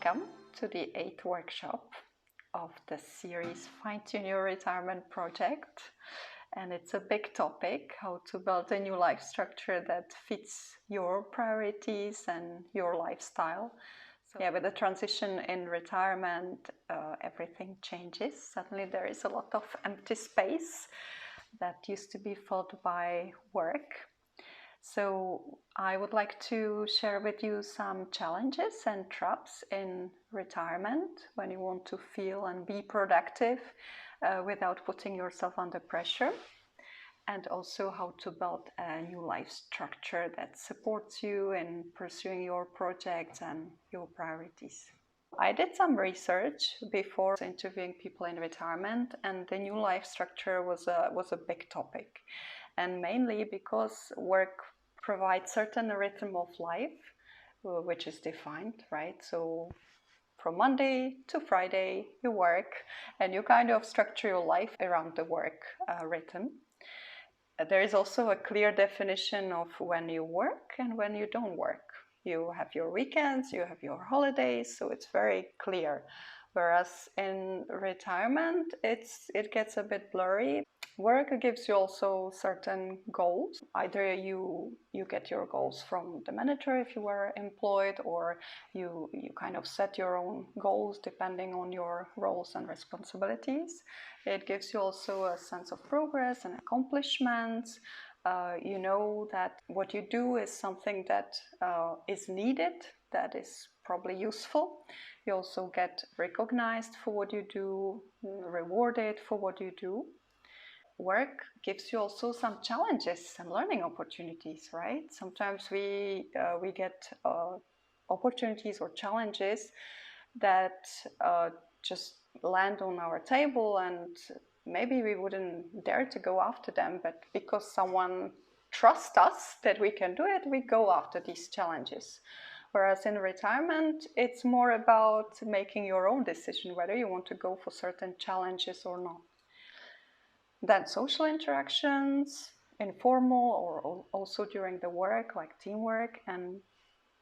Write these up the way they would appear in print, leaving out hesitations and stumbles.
Welcome to the 8th workshop of the series Fine-Tune Your Retirement Project. And it's a big topic, how to build a new life structure that fits your priorities and your lifestyle. So with the transition in retirement, everything changes. Suddenly there is a lot of empty space that used to be filled by work. So I would like to share with you some challenges and traps in retirement when you want to feel and be productive without putting yourself under pressure, and also how to build a new life structure that supports you in pursuing your projects and your priorities. I did some research before interviewing people in retirement, and the new life structure was a big topic. And mainly because work provides certain rhythm of life, which is defined, right? So from Monday to Friday, you work, and you kind of structure your life around the work rhythm. There is also a clear definition of when you work and when you don't work. You have your weekends, you have your holidays, so it's very clear. Whereas in retirement, it gets a bit blurry. Work gives you also certain goals. Either you get your goals from the manager if you were employed, or you kind of set your own goals depending on your roles and responsibilities. It gives you also a sense of progress and accomplishments. You know that what you do is something that is needed, that is probably useful. You also get recognized for what you do, rewarded for what you do. Work gives you also some challenges and learning opportunities, right? Sometimes we get opportunities or challenges that just land on our table, and maybe we wouldn't dare to go after them, but because someone trusts us that we can do it, we go after these challenges. Whereas in retirement, it's more about making your own decision whether you want to go for certain challenges or not. Then social interactions, informal or also during the work, like teamwork and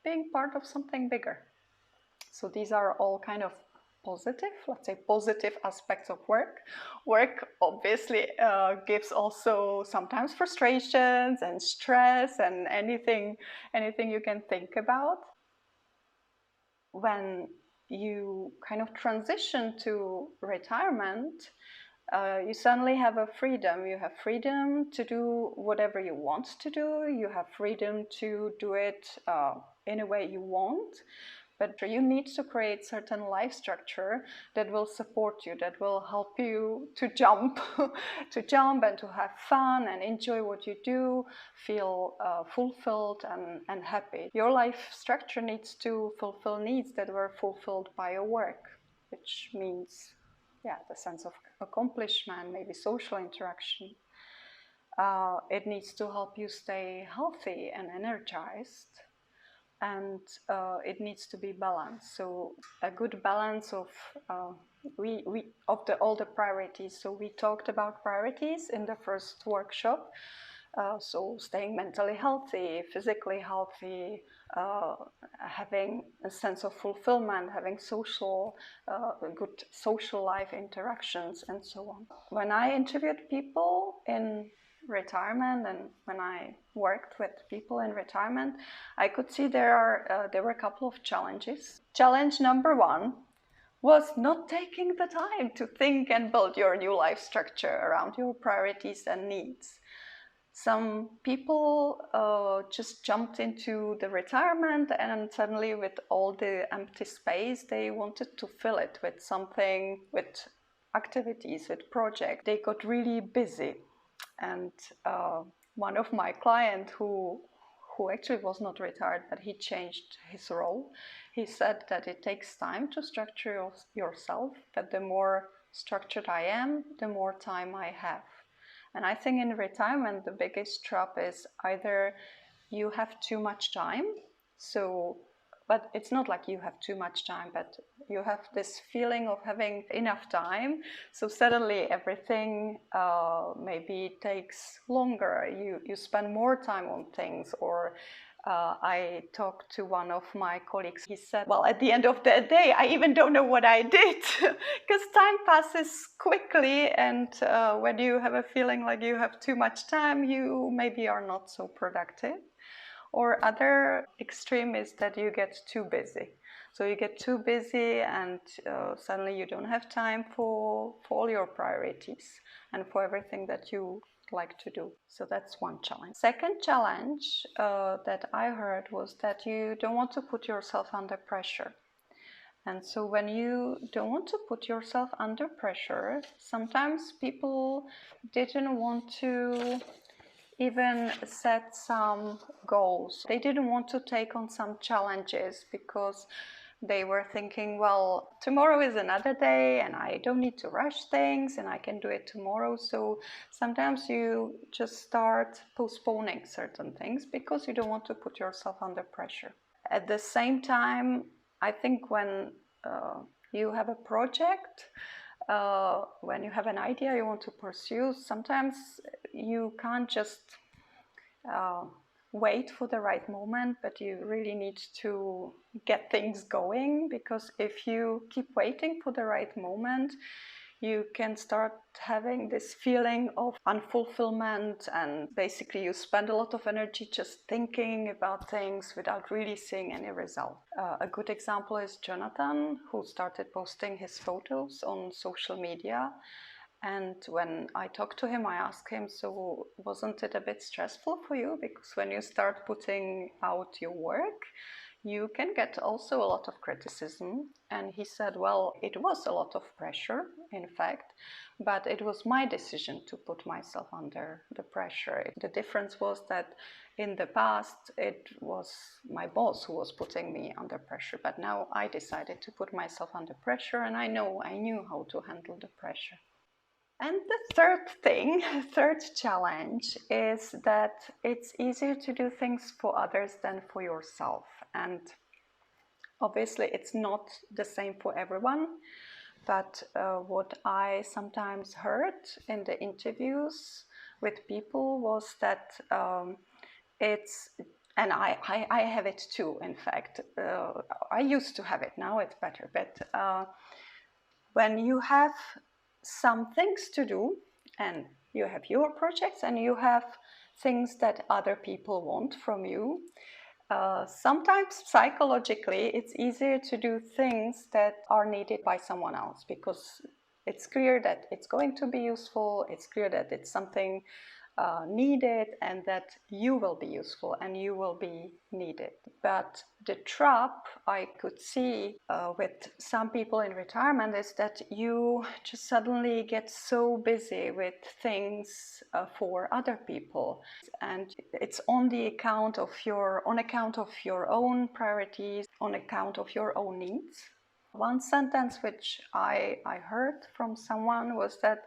being part of something bigger. So these are all kind of positive, let's say positive aspects of work. Work obviously gives also sometimes frustrations and stress and anything you can think about. When you kind of transition to retirement, you suddenly have a freedom. You have freedom to do whatever you want to do. You have freedom to do it in a way you want. But you need to create certain life structure that will support you, that will help you to jump, to jump and to have fun and enjoy what you do, feel fulfilled and happy. Your life structure needs to fulfill needs that were fulfilled by your work, which means the sense of accomplishment, maybe social interaction. It needs to help you stay healthy and energized, and it needs to be balanced. So a good balance of all the priorities. So we talked about priorities in the first workshop. So staying mentally healthy, physically healthy, having a sense of fulfillment, having good social life interactions, and so on. When I interviewed people in retirement and when I worked with people in retirement, I could see there were a couple of challenges. Challenge number one was not taking the time to think and build your new life structure around your priorities and needs. Some people just jumped into the retirement, and suddenly with all the empty space, they wanted to fill it with something, with activities, with projects. They got really busy. And one of my clients who actually was not retired, but he changed his role, he said that it takes time to structure yourself, but the more structured I am, the more time I have. And I think in retirement, the biggest trap is either you have too much time, but it's not like you have too much time, but you have this feeling of having enough time. So suddenly everything maybe takes longer. You spend more time on things, or I talked to one of my colleagues. He said, well, at the end of the day, I even don't know what I did because time passes quickly. And when you have a feeling like you have too much time, you maybe are not so productive. Or other extreme is that you get too busy. So you get too busy and suddenly you don't have time for all your priorities and for everything that you like to do. So that's one challenge. Second challenge that I heard was that you don't want to put yourself under pressure. And so when you don't want to put yourself under pressure, sometimes people didn't want to even set some goals. They didn't want to take on some challenges because they were thinking, well, tomorrow is another day and I don't need to rush things and I can do it tomorrow. So sometimes you just start postponing certain things because you don't want to put yourself under pressure. At the same time, I think when you have a project, when you have an idea you want to pursue, sometimes you can't just wait for the right moment, but you really need to get things going, because if you keep waiting for the right moment, you can start having this feeling of unfulfillment, and basically you spend a lot of energy just thinking about things without really seeing any result. A good example is Jonathan, who started posting his photos on social media. And when I talked to him, I asked him, so wasn't it a bit stressful for you? Because when you start putting out your work, you can get also a lot of criticism. And he said, well, it was a lot of pressure, in fact, but it was my decision to put myself under the pressure. The difference was that in the past, it was my boss who was putting me under pressure, but now I decided to put myself under pressure, and I knew how to handle the pressure. And the third challenge is that it's easier to do things for others than for yourself. And obviously it's not the same for everyone, but what I sometimes heard in the interviews with people was that it's, and I have it too, in fact. I used to have it, now it's better, but when you have some things to do, and you have your projects and you have things that other people want from you, sometimes psychologically it's easier to do things that are needed by someone else, because it's clear that it's going to be useful, it's clear that it's something needed, and that you will be useful and you will be needed. But the trap I could see with some people in retirement is that you just suddenly get so busy with things for other people, and it's on account of your own priorities, on account of your own needs. One sentence which I heard from someone was that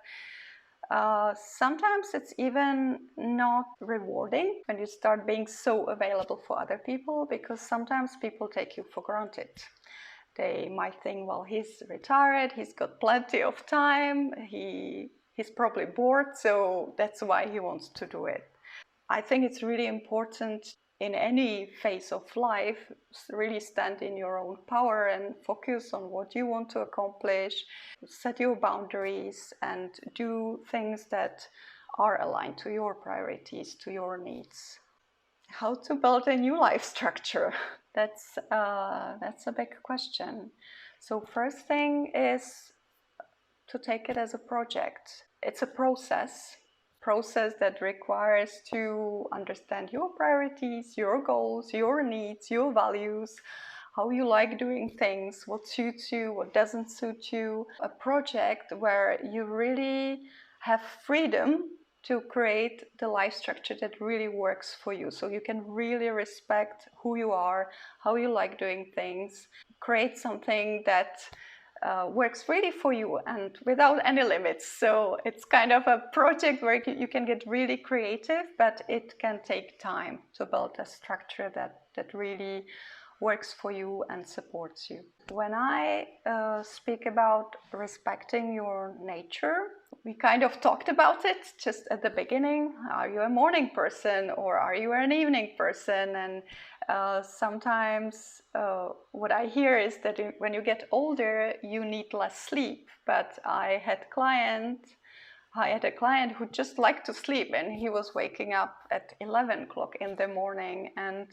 sometimes it's even not rewarding when you start being so available for other people, because sometimes people take you for granted. They might think, well, he's retired, he's got plenty of time, he's probably bored, so that's why he wants to do it. I think it's really important in any phase of life, really stand in your own power and focus on what you want to accomplish, set your boundaries, and do things that are aligned to your priorities, to your needs. How to build a new life structure? That's a big question. So first thing is to take it as a project. It's a process that requires to understand your priorities, your goals, your needs, your values, how you like doing things, what suits you, what doesn't suit you. A project where you really have freedom to create the life structure that really works for you. So you can really respect who you are, how you like doing things, create something that works really for you and without any limits. So it's kind of a project where you can get really creative, but it can take time to build a structure that really works for you and supports you. When I speak about respecting your nature, we kind of talked about it just at the beginning. Are you a morning person or are you an evening person? And sometimes what I hear is that when you get older, you need less sleep. But I had a client who just liked to sleep, and he was waking up at 11 o'clock in the morning, and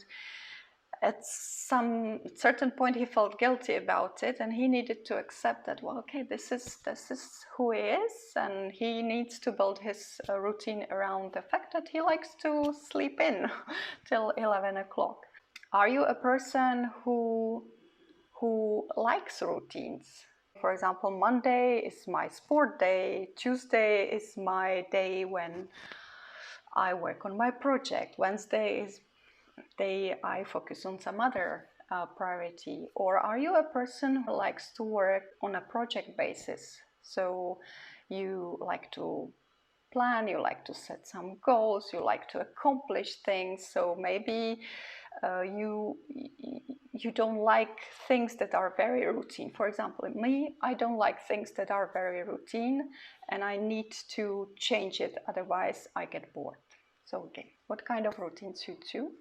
at some certain point he felt guilty about it, and he needed to accept that, well, okay, this is who he is, and he needs to build his routine around the fact that he likes to sleep in till 11 o'clock. Are you a person who likes routines? For example, Monday is my sport day, Tuesday is my day when I work on my project, Wednesday is day I focus on some other priority. Or are you a person who likes to work on a project basis? So you like to plan, you like to set some goals, you like to accomplish things. So maybe you don't like things that are very routine. For example, me, I don't like things that are very routine, and I need to change it, otherwise I get bored. So okay, what kind of routine suits you?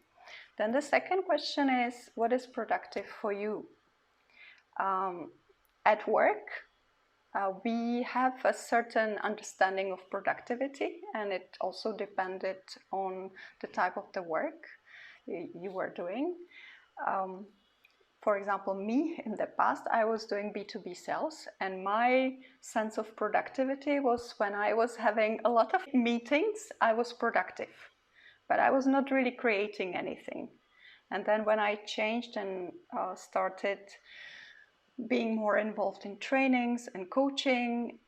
Then the second question is, what is productive for you? At work, we have a certain understanding of productivity, and it also depended on the type of the work you were doing. For example, me, in the past, I was doing B2B sales, and my sense of productivity was when I was having a lot of meetings, I was productive, but I was not really creating anything. And then when I changed and started being more involved in trainings and coaching,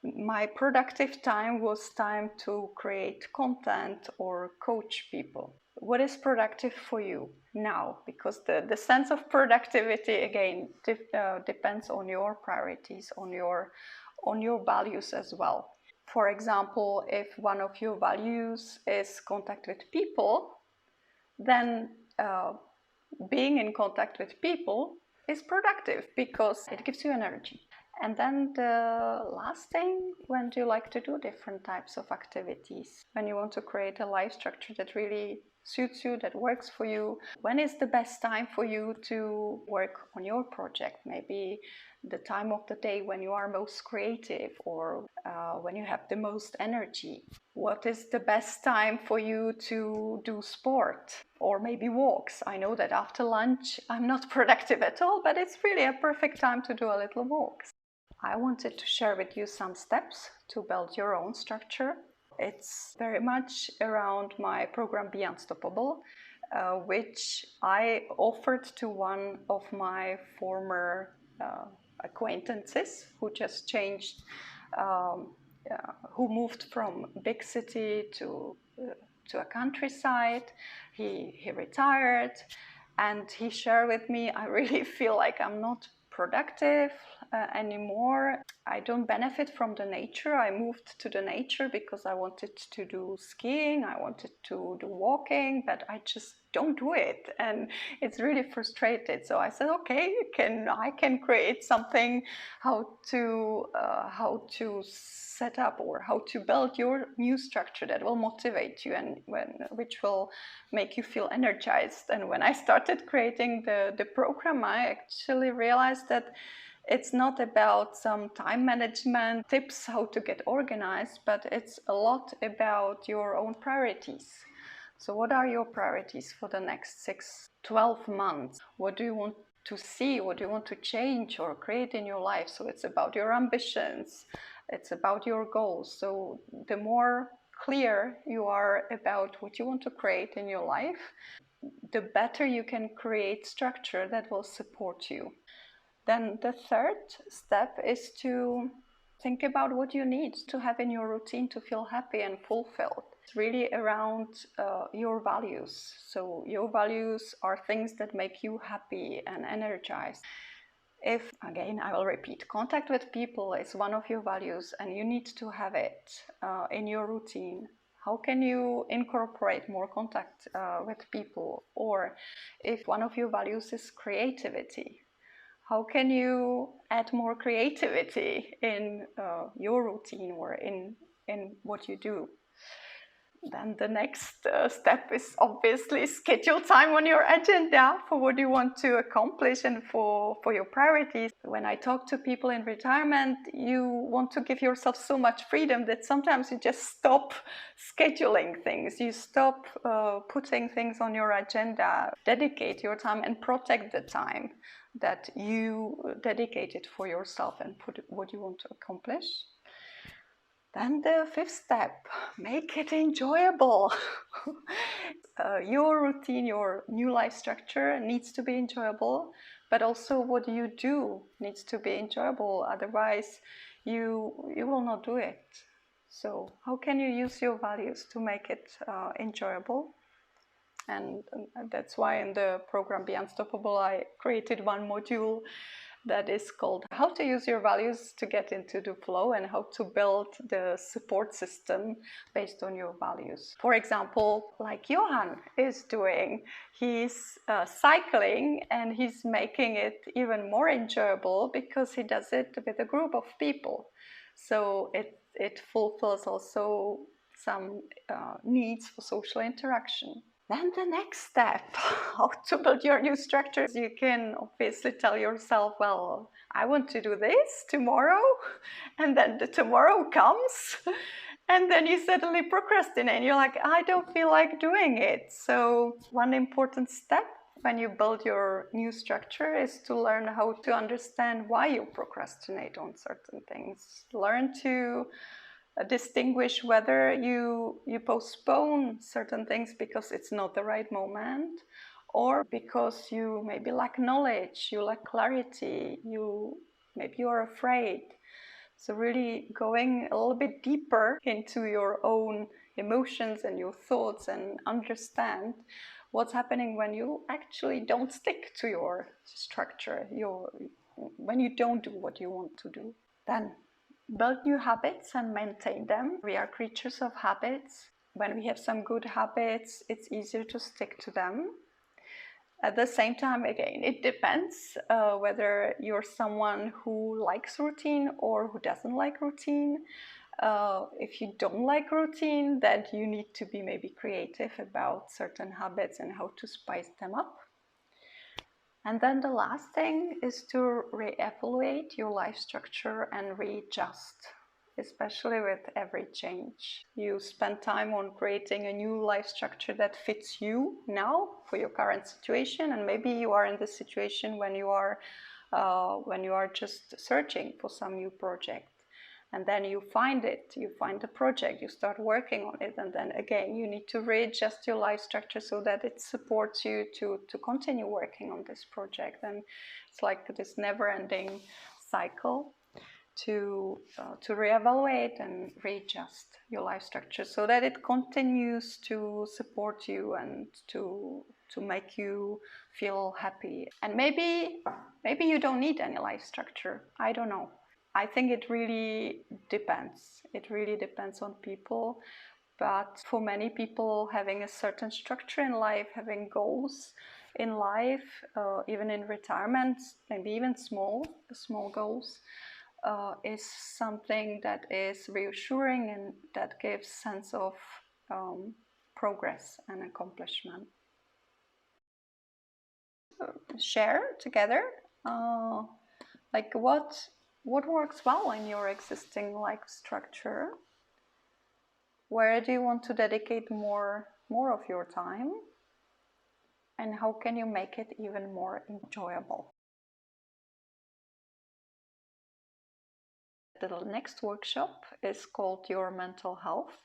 my productive time was time to create content or coach people. What is productive for you now? Because the sense of productivity, again, depends on your priorities, on your values as well. For example, if one of your values is contact with people, then being in contact with people is productive because it gives you energy. And then the last thing, when do you like to do different types of activities? When you want to create a life structure that really suits you, that works for you, when is the best time for you to work on your project? Maybe the time of the day when you are most creative, or when you have the most energy. What is the best time for you to do sport or maybe walks? I know that after lunch I'm not productive at all, but it's really a perfect time to do a little walks. I wanted to share with you some steps to build your own structure. It's very much around my program Be Unstoppable, which I offered to one of my former acquaintances who just changed, who moved from big city to a countryside. He retired, and he shared with me, I really feel like I'm not productive anymore. I don't benefit from the nature. I moved to the nature because I wanted to do skiing, I wanted to do walking, but I just don't do it, and it's really frustrated. So I said, okay, I can create something, how to set up or how to build your new structure that will motivate you and which will make you feel energized. And when I started creating the program, I actually realized that it's not about some time management tips how to get organized, but it's a lot about your own priorities. So what are your priorities for the next 6-12 months? What do you want to see? What do you want to change or create in your life? So it's about your ambitions, it's about your goals. So the more clear you are about what you want to create in your life, the better you can create structure that will support you. Then the third step is to think about what you need to have in your routine to feel happy and fulfilled. It's really around your values. So your values are things that make you happy and energized. If, again, I will repeat, contact with people is one of your values and you need to have it in your routine, How can you incorporate more contact with people? Or if one of your values is creativity, how can you add more creativity in your routine or in what you do? Then the next step is obviously schedule time on your agenda for what you want to accomplish and for your priorities. When I talk to people in retirement, you want to give yourself so much freedom that sometimes you just stop scheduling things. You stop putting things on your agenda. Dedicate your time and protect the time that you dedicated for yourself and put what you want to accomplish. Then the fifth step, make it enjoyable. Your routine, your new life structure needs to be enjoyable, but also what you do needs to be enjoyable. Otherwise, you will not do it. So how can you use your values to make it enjoyable? And that's why in the program Be Unstoppable, I created one module that is called How to Use Your Values to Get into the Flow, and how to build the support system based on your values. For example, like Johan is doing, he's cycling and he's making it even more enjoyable because he does it with a group of people. So it fulfills also some needs for social interaction. Then the next step, how to build your new structures. You can obviously tell yourself, well, I want to do this tomorrow, and then the tomorrow comes, and then you suddenly procrastinate, and you're like, I don't feel like doing it. So one important step when you build your new structure is to learn how to understand why you procrastinate on certain things. Learn to distinguish whether you postpone certain things because it's not the right moment, or because you maybe lack knowledge, you lack clarity, maybe you're afraid. So really going a little bit deeper into your own emotions and your thoughts, and understand what's happening when you actually don't stick to your structure, when you don't do what you want to do. Then build new habits and maintain them. We are creatures of habits. When we have some good habits, it's easier to stick to them. At the same time, again, it depends whether you're someone who likes routine or who doesn't like routine. If you don't like routine, then you need to be maybe creative about certain habits and how to spice them up. And then the last thing is to re-evaluate your life structure and readjust, especially with every change. You spend time on creating a new life structure that fits you now for your current situation, and maybe you are in the situation when you are just searching for some new project. And then you find the project, you start working on it, and then again you need to readjust your life structure so that it supports you to continue working on this project. And it's like this never-ending cycle to reevaluate and readjust your life structure so that it continues to support you and to make you feel happy. And maybe you don't need any life structure, I don't know. I think it really depends. It really depends on people. But for many people, having a certain structure in life, having goals in life, even in retirement, maybe even small goals, is something that is reassuring and that gives sense of progress and accomplishment. Share together, like what works well in your existing life structure? Where do you want to dedicate more of your time? And how can you make it even more enjoyable? The next workshop is called Your Mental Health.